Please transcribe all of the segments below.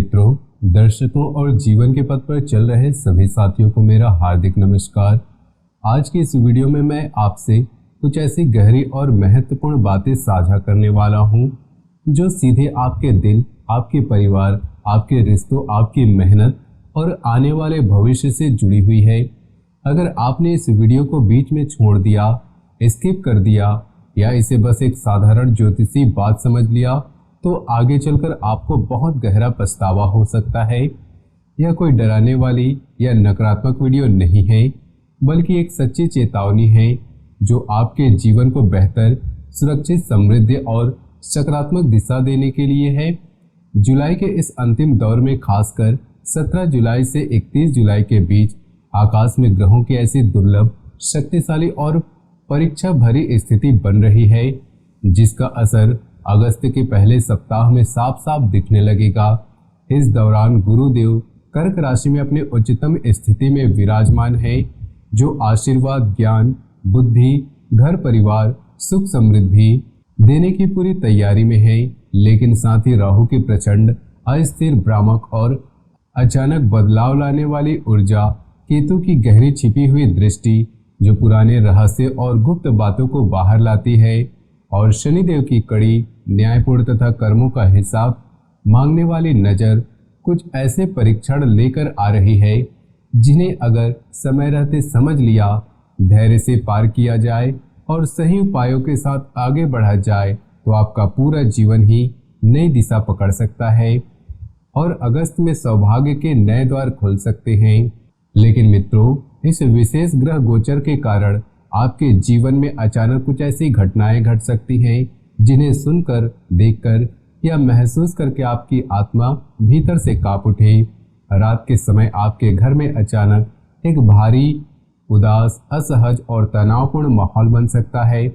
मित्रों, दर्शकों और जीवन के पथ पर चल रहे सभी साथियों को मेरा हार्दिक नमस्कार। आज की इस वीडियो में मैं आपसे कुछ ऐसी गहरी और महत्वपूर्ण बातें साझा करने वाला हूं, जो सीधे आपके दिल, आपके परिवार, आपके रिश्तों, आपकी मेहनत और आने वाले भविष्य से जुड़ी हुई है। अगर आपने इस वीडियो को बीच में छोड़ दिया, स्किप कर दिया या इसे बस एक साधारण ज्योतिषी बात समझ लिया, तो आगे चलकर आपको बहुत गहरा पछतावा हो सकता है। यह कोई डराने वाली या नकारात्मक वीडियो नहीं है, बल्कि एक सच्ची चेतावनी है जो आपके जीवन को बेहतर, सुरक्षित, समृद्धि और सकारात्मक दिशा देने के लिए है। जुलाई के इस अंतिम दौर में, खासकर 17 जुलाई से 31 जुलाई के बीच, आकाश में ग्रहों की ऐसी दुर्लभ, शक्तिशाली और परीक्षा भरी स्थिति बन रही है, जिसका असर अगस्त के पहले सप्ताह में साफ साफ दिखने लगेगा। इस दौरान गुरुदेव कर्क राशि में अपने उच्चतम स्थिति में विराजमान है, जो आशीर्वाद, ज्ञान, बुद्धि, घर परिवार, सुख समृद्धि देने की पूरी तैयारी में है। लेकिन साथ ही राहु की प्रचंड, अस्थिर, भ्रामक और अचानक बदलाव लाने वाली ऊर्जा, केतु की गहरी छिपी हुई दृष्टि जो पुराने रहस्य और गुप्त बातों को बाहर लाती है, और शनिदेव की कड़ी, न्यायपूर्ण तथा कर्मों का हिसाब मांगने वाली नजर कुछ ऐसे परीक्षण लेकर आ रही है, जिन्हें अगर समय रहते समझ लिया, धैर्य से पार किया जाए और सही उपायों के साथ आगे बढ़ा जाए, तो आपका पूरा जीवन ही नई दिशा पकड़ सकता है और अगस्त में सौभाग्य के नए द्वार खुल सकते हैं। लेकिन मित्रों, इस विशेष ग्रह गोचर के कारण आपके जीवन में अचानक कुछ ऐसी घटनाएं घट सकती हैं, जिन्हें सुनकर, देखकर या महसूस करके आपकी आत्मा भीतर से कांप उठे। रात के समय आपके घर में अचानक एक भारी, उदास, असहज और तनावपूर्ण माहौल बन सकता है।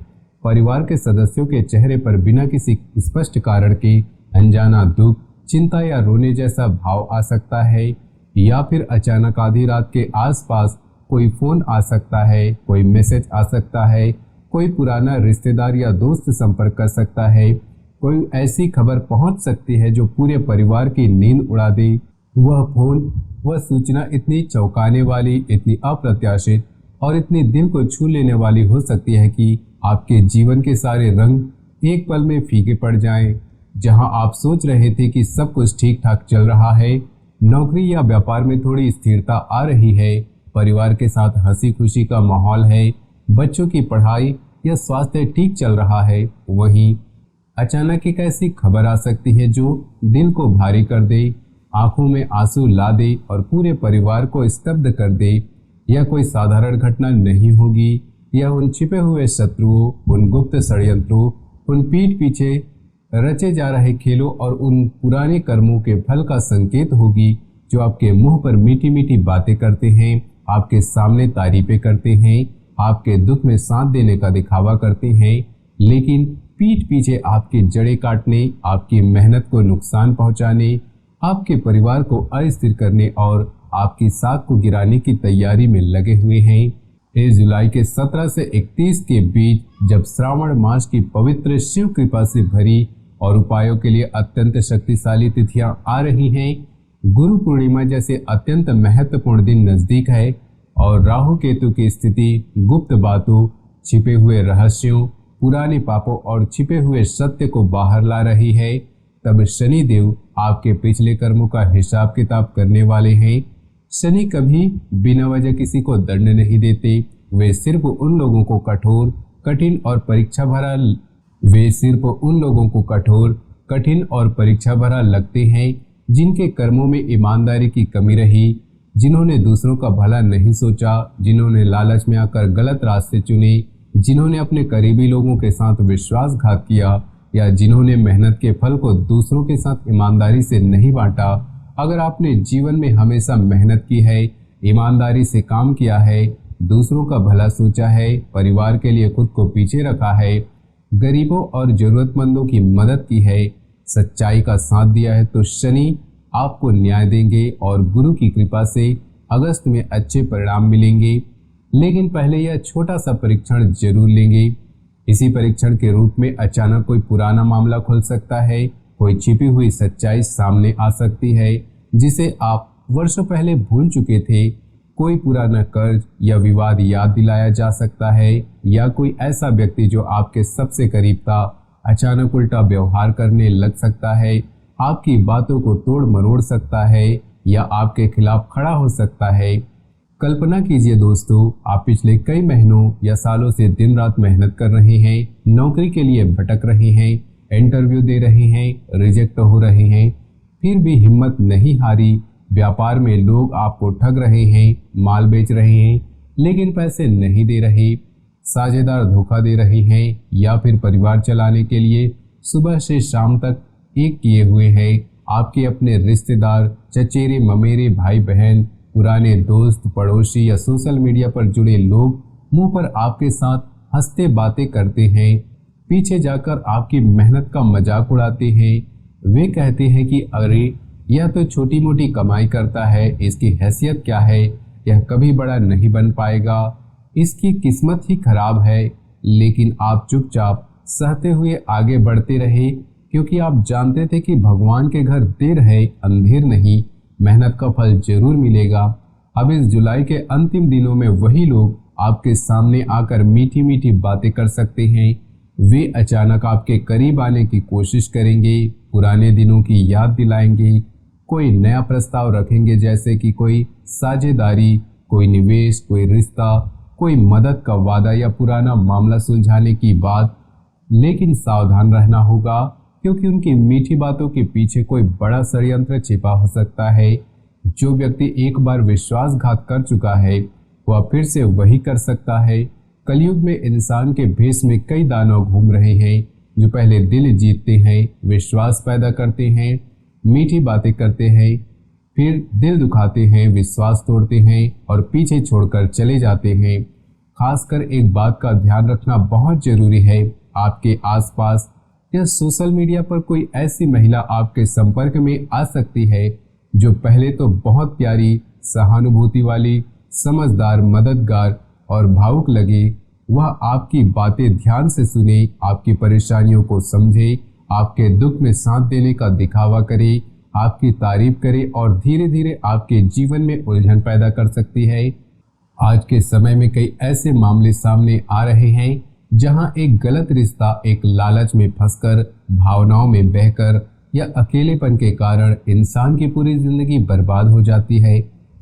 परिवार के सदस्यों के चेहरे पर बिना किसी स्पष्ट कारण के अनजाना दुख, चिंता या रोने जैसा भाव आ सकता है, या फिर अचानक आधी रात के आसपास कोई फोन आ सकता है, कोई मैसेज आ सकता है, कोई पुराना रिश्तेदार या दोस्त संपर्क कर सकता है, कोई ऐसी खबर पहुंच सकती है जो पूरे परिवार की नींद उड़ा दे। वह फोन, वह सूचना इतनी चौंकाने वाली, इतनी अप्रत्याशित और इतनी दिल को छू लेने वाली हो सकती है कि आपके जीवन के सारे रंग एक पल में फीके पड़ जाएं। जहां आप सोच रहे थे कि सब कुछ ठीक ठाक चल रहा है, नौकरी या व्यापार में थोड़ी स्थिरता आ रही है, परिवार के साथ हंसी खुशी का माहौल है, बच्चों की पढ़ाई या स्वास्थ्य ठीक चल रहा है, वहीं अचानक एक ऐसी खबर आ सकती है जो दिल को भारी कर दे, आंखों में आंसू ला दे और पूरे परिवार को स्तब्ध कर दे। यह कोई साधारण घटना नहीं होगी, यह उन छिपे हुए शत्रुओं, उन गुप्त षड्यंत्रों, उन पीठ पीछे रचे जा रहे खेलों और उन पुराने कर्मों के फल का संकेत होगी, जो आपके मुंह पर मीठी मीठी बातें करते हैं, आपके सामने तारीफें करते हैं, आपके दुख में साथ देने का दिखावा करते हैं, लेकिन पीठ पीछे आपकी जड़ें काटने, आपकी मेहनत को नुकसान पहुंचाने, आपके परिवार को अस्थिर करने और आपकी साख को गिराने की तैयारी में लगे हुए हैं। इस जुलाई के 17 से 31 के बीच, जब श्रावण मास की पवित्र शिव कृपा से भरी और उपायों के लिए अत्यंत शक्तिशाली तिथियां आ रही हैं, गुरु पूर्णिमा जैसे अत्यंत महत्वपूर्ण दिन नजदीक है और राहु केतु की स्थिति गुप्त बातों, छिपे हुए रहस्यों, पुराने पापों और छिपे हुए सत्य को बाहर ला रही है, तब शनि देव आपके पिछले कर्मों का हिसाब किताब करने वाले हैं। शनि कभी बिना वजह किसी को दंड नहीं देते। वे सिर्फ उन लोगों को कठोर, कठिन और परीक्षा भरा लगते हैं, जिनके कर्मों में ईमानदारी की कमी रही, जिन्होंने दूसरों का भला नहीं सोचा, जिन्होंने लालच में आकर गलत रास्ते चुने, जिन्होंने अपने करीबी लोगों के साथ विश्वासघात किया, या जिन्होंने मेहनत के फल को दूसरों के साथ ईमानदारी से नहीं बांटा। अगर आपने जीवन में हमेशा मेहनत की है, ईमानदारी से काम किया है, दूसरों का भला सोचा है, परिवार के लिए खुद को पीछे रखा है, गरीबों और जरूरतमंदों की मदद की है, सच्चाई का साथ दिया है, तो शनि आपको न्याय देंगे और गुरु की कृपा से अगस्त में अच्छे परिणाम मिलेंगे। लेकिन पहले यह छोटा सा परीक्षण जरूर लेंगे। इसी परीक्षण के रूप में अचानक कोई पुराना मामला खुल सकता है, कोई छिपी हुई सच्चाई सामने आ सकती है जिसे आप वर्षों पहले भूल चुके थे। कोई पुराना कर्ज या विवाद याद दिलाया जा सकता है, या कोई ऐसा व्यक्ति जो आपके सबसे करीब था अचानक उल्टा व्यवहार करने लग सकता है, आपकी बातों को तोड़ मरोड़ सकता है या आपके खिलाफ खड़ा हो सकता है। कल्पना कीजिए दोस्तों, आप पिछले कई महीनों या सालों से दिन रात मेहनत कर रहे हैं, नौकरी के लिए भटक रहे हैं, इंटरव्यू दे रहे हैं, रिजेक्ट हो रहे हैं, फिर भी हिम्मत नहीं हारी। व्यापार में लोग आपको ठग रहे हैं, माल बेच रहे हैं लेकिन पैसे नहीं दे रहे, साझेदार धोखा दे रहे हैं, या फिर परिवार चलाने के लिए सुबह से शाम तक एक किए हुए हैं। आपके अपने रिश्तेदार, चचेरे ममेरे, भाई बहन, पुराने दोस्त, पड़ोसी या सोशल मीडिया पर जुड़े लोग मुंह पर आपके साथ हंसते बातें करते हैं, पीछे जाकर आपकी मेहनत का मजाक उड़ाते हैं। वे कहते हैं कि अरे यह तो छोटी मोटी कमाई करता है, इसकी हैसियत क्या है, यह कभी बड़ा नहीं बन पाएगा, इसकी किस्मत ही खराब है। लेकिन आप चुपचाप सहते हुए आगे बढ़ते रहे, क्योंकि आप जानते थे कि भगवान के घर देर है अंधेर नहीं, मेहनत का फल जरूर मिलेगा। अब इस जुलाई के अंतिम दिनों में वही लोग आपके सामने आकर मीठी मीठी बातें कर सकते हैं। वे अचानक आपके करीब आने की कोशिश करेंगे, पुराने दिनों की याद दिलाएंगे, कोई नया प्रस्ताव रखेंगे, जैसे कि कोई साझेदारी, कोई निवेश, कोई रिश्ता, कोई मदद का वादा या पुराना मामला सुलझाने की बात। लेकिन सावधान रहना होगा, क्योंकि उनकी मीठी बातों के पीछे कोई बड़ा षड्यंत्र छिपा हो सकता है। जो व्यक्ति एक बार विश्वासघात कर चुका है वह फिर से वही कर सकता है। कलयुग में इंसान के भेष में कई दानव घूम रहे हैं, जो पहले दिल जीतते हैं, विश्वास पैदा करते हैं, मीठी बातें करते हैं, फिर दिल दुखाते हैं, विश्वास तोड़ते हैं और पीछे छोड़कर चले जाते हैं। खासकर एक बात का ध्यान रखना बहुत जरूरी है, आपके आसपास या सोशल मीडिया पर कोई ऐसी महिला आपके संपर्क में आ सकती है जो पहले तो बहुत प्यारी, सहानुभूति वाली, समझदार, मददगार और भावुक लगे। वह आपकी बातें ध्यान से सुने, आपकी परेशानियों को समझे, आपके दुख में साथ देने का दिखावा करे, आपकी तारीफ करे और धीरे धीरे आपके जीवन में उलझन पैदा कर सकती है। आज के समय में कई ऐसे मामले सामने आ रहे हैं जहां एक गलत रिश्ता एक लालच में फंसकर, भावनाओं में बहकर या अकेलेपन के कारण इंसान की पूरी जिंदगी बर्बाद हो जाती है।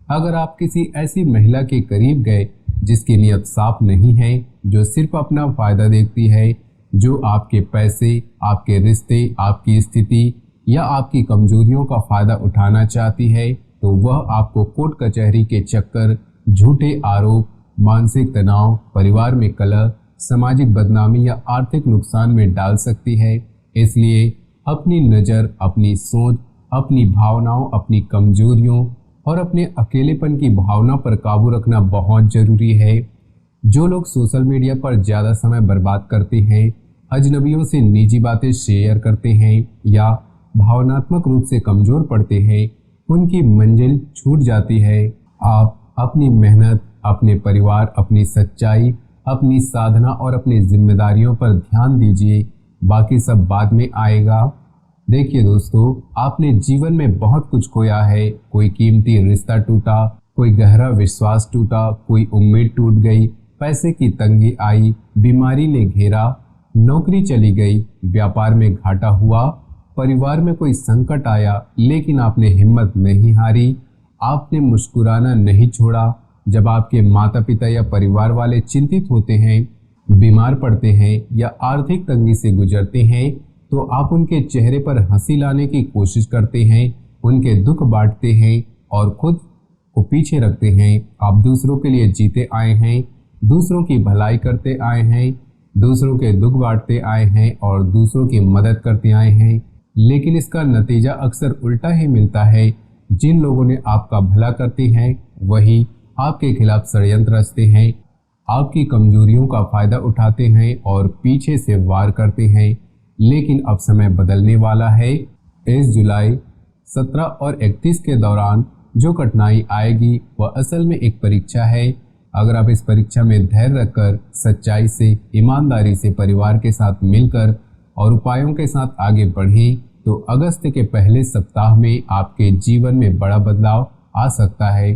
अगर आप किसी ऐसी महिला के करीब गए जिसकी नियत साफ नहीं है, जो सिर्फ अपना फायदा देखती है, जो आपके पैसे, आपके रिश्ते, आपकी स्थिति या आपकी कमजोरियों का फायदा उठाना चाहती है, तो वह आपको कोर्ट कचहरी के चक्कर, झूठे आरोप, मानसिक तनाव, परिवार में कलह, सामाजिक बदनामी या आर्थिक नुकसान में डाल सकती है। इसलिए अपनी नज़र, अपनी सोच, अपनी भावनाओं, अपनी कमजोरियों और अपने अकेलेपन की भावना पर काबू रखना बहुत जरूरी है। जो लोग सोशल मीडिया पर ज़्यादा समय बर्बाद करते हैं, अजनबियों से निजी बातें शेयर करते हैं या भावनात्मक रूप से कमज़ोर पड़ते हैं, उनकी मंजिल छूट जाती है। आप अपनी मेहनत, अपने परिवार, अपनी सच्चाई, अपनी साधना और अपनी जिम्मेदारियों पर ध्यान दीजिए, बाकी सब बाद में आएगा। देखिए दोस्तों, आपने जीवन में बहुत कुछ खोया है, कोई कीमती रिश्ता टूटा, कोई गहरा विश्वास टूटा, कोई उम्मीद टूट गई, पैसे की तंगी आई, बीमारी ने घेरा, नौकरी चली गई, व्यापार में घाटा हुआ, परिवार में कोई संकट आया, लेकिन आपने हिम्मत नहीं हारी, आपने मुस्कुराना नहीं छोड़ा। जब आपके माता पिता या परिवार वाले चिंतित होते हैं, बीमार पड़ते हैं या आर्थिक तंगी से गुजरते हैं, तो आप उनके चेहरे पर हंसी लाने की कोशिश करते हैं, उनके दुख बांटते हैं और खुद को पीछे रखते हैं। आप दूसरों के लिए जीते आए हैं, दूसरों की भलाई करते आए हैं, दूसरों के दुख बांटते आए हैं और दूसरों की मदद करते आए हैं, लेकिन इसका नतीजा अक्सर उल्टा ही मिलता है। जिन लोगों ने आपका भला करते हैं वही आपके खिलाफ षड्यंत्र रचते हैं, आपकी कमजोरियों का फायदा उठाते हैं और पीछे से वार करते हैं। लेकिन अब समय बदलने वाला है। इस जुलाई 17 और 31 के दौरान जो कठिनाई आएगी वह असल में एक परीक्षा है। अगर आप इस परीक्षा में धैर्य रखकर, सच्चाई से, ईमानदारी से, परिवार के साथ मिलकर और उपायों के साथ आगे बढ़ें, तो अगस्त के पहले सप्ताह में आपके जीवन में बड़ा बदलाव आ सकता है।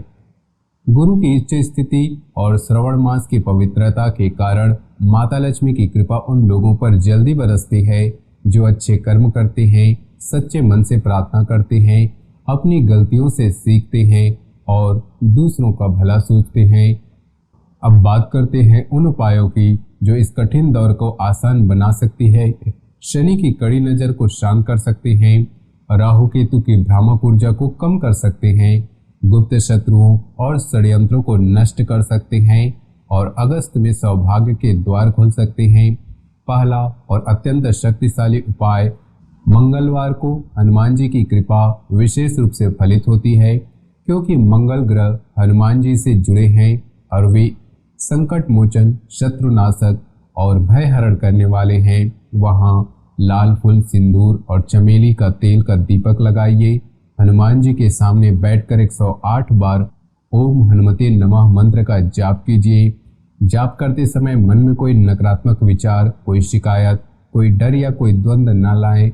गुरु की उच्च स्थिति और श्रवण मास की पवित्रता के कारण माता लक्ष्मी की कृपा उन लोगों पर जल्दी बरसती है जो अच्छे कर्म करते हैं, सच्चे मन से प्रार्थना करते हैं, अपनी गलतियों से सीखते हैं और दूसरों का भला सोचते हैं। अब बात करते हैं उन उपायों की जो इस कठिन दौर को आसान बना सकती है, शनि की कड़ी नज़र को शांत कर सकते हैं, राहु केतु की भ्रामक ऊर्जा को कम कर सकते हैं, गुप्त शत्रुओं और षड्यंत्रों को नष्ट कर सकते हैं और अगस्त में सौभाग्य के द्वार खोल सकते हैं। पहला और अत्यंत शक्तिशाली उपाय, मंगलवार को हनुमान जी की कृपा विशेष रूप से फलित होती है क्योंकि मंगल ग्रह हनुमान जी से जुड़े हैं और वे संकट मोचन, शत्रुनाशक और भय हरण करने वाले हैं। वहाँ लाल फूल, सिंदूर और चमेली का तेल का दीपक लगाइए। हनुमान जी के सामने बैठकर 108 बार ओम हनुमते नमः मंत्र का जाप कीजिए। जाप करते समय मन में कोई नकारात्मक विचार, कोई शिकायत, कोई डर या कोई द्वंद्व न लाएं।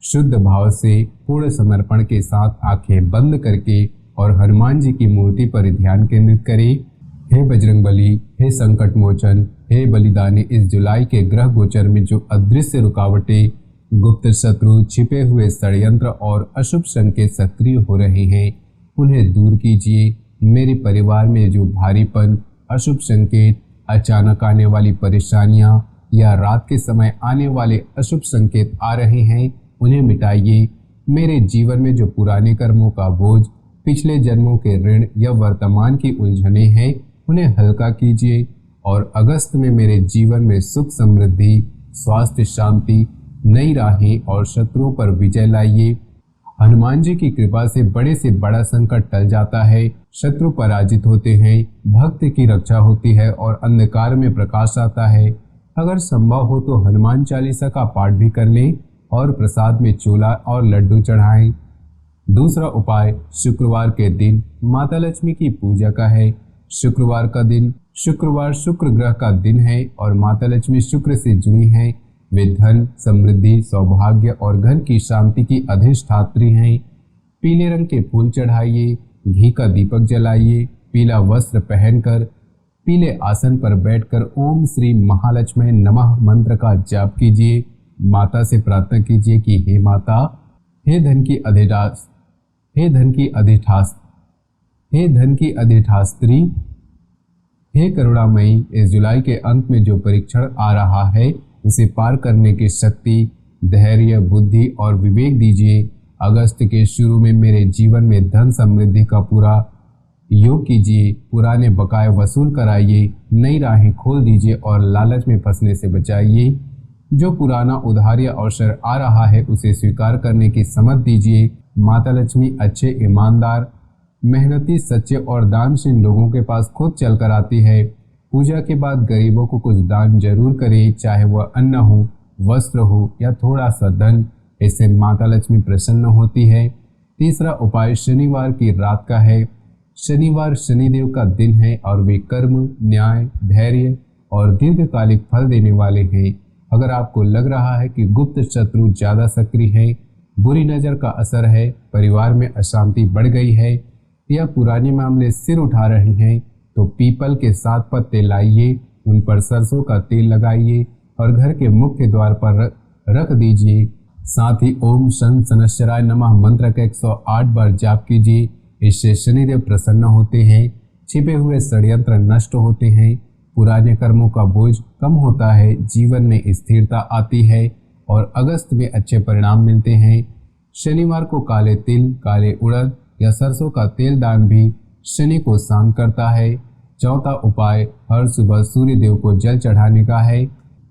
शुद्ध भाव से पूर्ण समर्पण के साथ आंखें बंद करके और हनुमान जी की मूर्ति पर ध्यान केंद्रित करें। हे बजरंगबली, हे संकट मोचन, हे बलिदानी, इस जुलाई के ग्रह गोचर में जो अदृश्य रुकावटें, गुप्त शत्रु, छिपे हुए षड्यंत्र और अशुभ संकेत सक्रिय हो रहे हैं, उन्हें दूर कीजिए। मेरे परिवार में जो भारीपन, अशुभ संकेत, अचानक आने वाली परेशानियां या रात के समय आने वाले अशुभ संकेत आ रहे हैं, उन्हें मिटाइए। मेरे जीवन में जो पुराने कर्मों का बोझ, पिछले जन्मों के ऋण या वर्तमान की उलझनें हैं, उन्हें हल्का कीजिए और अगस्त में मेरे जीवन में सुख, समृद्धि, स्वास्थ्य, शांति, नई राहें और शत्रुओं पर विजय लाइए। हनुमान जी की कृपा से बड़ा संकट टल जाता है, शत्रु पराजित होते हैं, भक्त की रक्षा होती है और अंधकार में प्रकाश आता है। अगर संभव हो तो हनुमान चालीसा का पाठ भी कर लें और प्रसाद में चूला और लड्डू चढ़ाएं। दूसरा उपाय, शुक्रवार के दिन माता लक्ष्मी की पूजा का है। शुक्रवार का दिन, शुक्रवार शुक्र ग्रह का दिन है और माता लक्ष्मी शुक्र से जुड़ी हैं। वे धन, समृद्धि, सौभाग्य और घर की शांति की अधिष्ठात्री हैं। पीले रंग के फूल चढ़ाइए, घी का दीपक जलाइए, पीला वस्त्र पहनकर पीले आसन पर बैठकर ओम श्री महालक्ष्मी नमः मंत्र का जाप कीजिए। माता से प्रार्थना कीजिए कि हे माता, हे धन की अधिष्ठास, हे धन की अधिष्ठास, हे धन की अधिष्ठात्री, हे करुणामयी, इस जुलाई के अंत में जो परीक्षण आ रहा है उसे पार करने की शक्ति, धैर्य, बुद्धि और विवेक दीजिए। अगस्त के शुरू में मेरे जीवन में धन समृद्धि का पूरा योग कीजिए, पुराने बकाए वसूल कराइए, नई राहें खोल दीजिए और लालच में फंसने से बचाइए। जो पुराना उधार या अवसर आ रहा है उसे स्वीकार करने की समझ दीजिए। माता लक्ष्मी अच्छे, ईमानदार, मेहनती, सच्चे और दानशील लोगों के पास खुद चलकर आती है। पूजा के बाद गरीबों को कुछ दान जरूर करें, चाहे वह अन्न हो, वस्त्र हो या थोड़ा सा धन। इससे माता लक्ष्मी प्रसन्न होती है। तीसरा उपाय शनिवार की रात का है। शनिवार शनिदेव का दिन है और वे कर्म, न्याय, धैर्य और दीर्घकालिक फल देने वाले हैं। अगर आपको लग रहा है कि गुप्त शत्रु ज्यादा सक्रिय है, बुरी नज़र का असर है, परिवार में अशांति बढ़ गई है या पुराने मामले सिर उठा रहे हैं, तो पीपल के 7 पत्ते लाइए, उन पर सरसों का तेल लगाइए और घर के मुख्य द्वार पर रख दीजिए। साथ ही ओम शं शनश्चराय नमः मंत्र का 108 बार जाप कीजिए। इससे शनिदेव प्रसन्न होते हैं, छिपे हुए षड्यंत्र नष्ट होते हैं, पुराने कर्मों का बोझ कम होता है, जीवन में स्थिरता आती है और अगस्त में अच्छे परिणाम मिलते हैं। शनिवार को काले तिल, काले उड़द या सरसों का तेल दान भी शनि को शांत करता है। चौथा उपाय, हर सुबह सूर्य देव को जल चढ़ाने का है।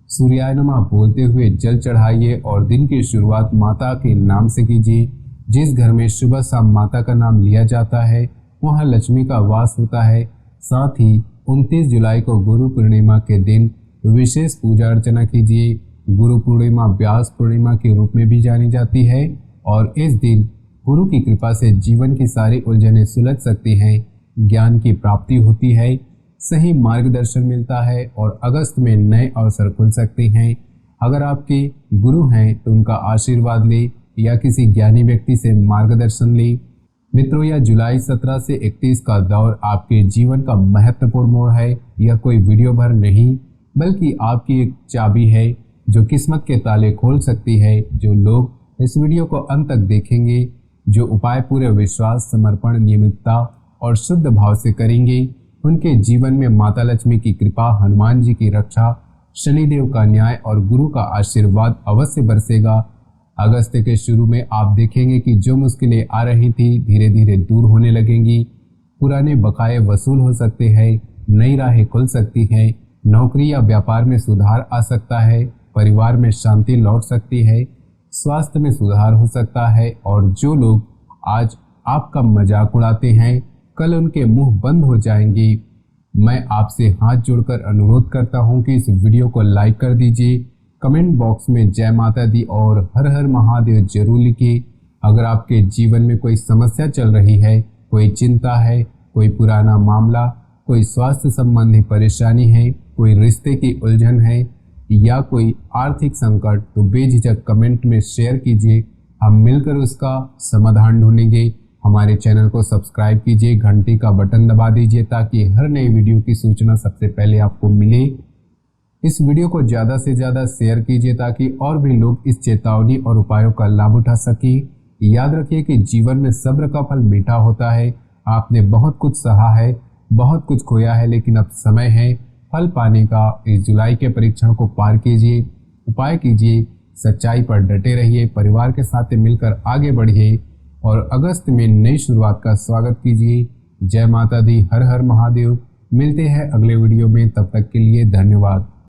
सूर्याय नमः बोलते हुए जल चढ़ाइए और दिन की शुरुआत माता के नाम से कीजिए। जिस घर में सुबह शाम माता का नाम लिया जाता है वहाँ लक्ष्मी का वास होता है। साथ ही 29 जुलाई को गुरु पूर्णिमा के दिन विशेष पूजा अर्चना कीजिए। गुरु पूर्णिमा व्यास पूर्णिमा के रूप में भी जानी जाती है और इस दिन गुरु की कृपा से जीवन की सारी उलझनें सुलझ सकती हैं, ज्ञान की प्राप्ति होती है, सही मार्गदर्शन मिलता है और अगस्त में नए अवसर खुल सकते हैं। अगर आपके गुरु हैं तो उनका आशीर्वाद ले, या किसी ज्ञानी व्यक्ति से मार्गदर्शन लें। मित्रों, यह जुलाई 17 से 31 का दौर आपके जीवन का महत्वपूर्ण मोड़ है। यह कोई वीडियो भर नहीं, बल्कि आपकी एक चाबी है जो किस्मत के ताले खोल सकती है। जो लोग इस वीडियो को अंत तक देखेंगे, जो उपाय पूरे विश्वास, समर्पण, नियमितता और शुद्ध भाव से करेंगे, उनके जीवन में माता लक्ष्मी की कृपा, हनुमान जी की रक्षा, शनिदेव का न्याय और गुरु का आशीर्वाद अवश्य बरसेगा। अगस्त के शुरू में आप देखेंगे कि जो मुश्किलें आ रही थी धीरे धीरे दूर होने लगेंगी। पुराने बकाये वसूल हो सकते हैं, नई राहें खुल सकती हैं, नौकरी या व्यापार में सुधार आ सकता है, परिवार में शांति लौट सकती है, स्वास्थ्य में सुधार हो सकता है। और जो लोग आज आपका मजाक उड़ाते हैं, कल उनके मुंह बंद हो जाएंगे। मैं आपसे हाथ जोड़कर अनुरोध करता हूं कि इस वीडियो को लाइक कर दीजिए, कमेंट बॉक्स में जय माता दी और हर हर महादेव जरूर लिखिए। अगर आपके जीवन में कोई समस्या चल रही है, कोई चिंता है, कोई पुराना मामला, कोई स्वास्थ्य संबंधी परेशानी है, कोई रिश्ते की उलझन है या कोई आर्थिक संकट, तो बेझिझक कमेंट में शेयर कीजिए। हम मिलकर उसका समाधान ढूंढेंगे। हमारे चैनल को सब्सक्राइब कीजिए, घंटी का बटन दबा दीजिए ताकि हर नए वीडियो की सूचना सबसे पहले आपको मिले। इस वीडियो को ज़्यादा से ज़्यादा शेयर कीजिए ताकि और भी लोग इस चेतावनी और उपायों का लाभ उठा सकें। याद रखिए कि जीवन में सब्र का फल मीठा होता है। आपने बहुत कुछ सहा है, बहुत कुछ खोया है, लेकिन अब समय है फल पाने का। इस जुलाई के परीक्षण को पार कीजिए, उपाय कीजिए, सच्चाई पर डटे रहिए, परिवार के साथ मिलकर आगे बढ़िए और अगस्त में नई शुरुआत का स्वागत कीजिए। जय माता दी, हर हर महादेव। मिलते हैं अगले वीडियो में, तब तक के लिए धन्यवाद।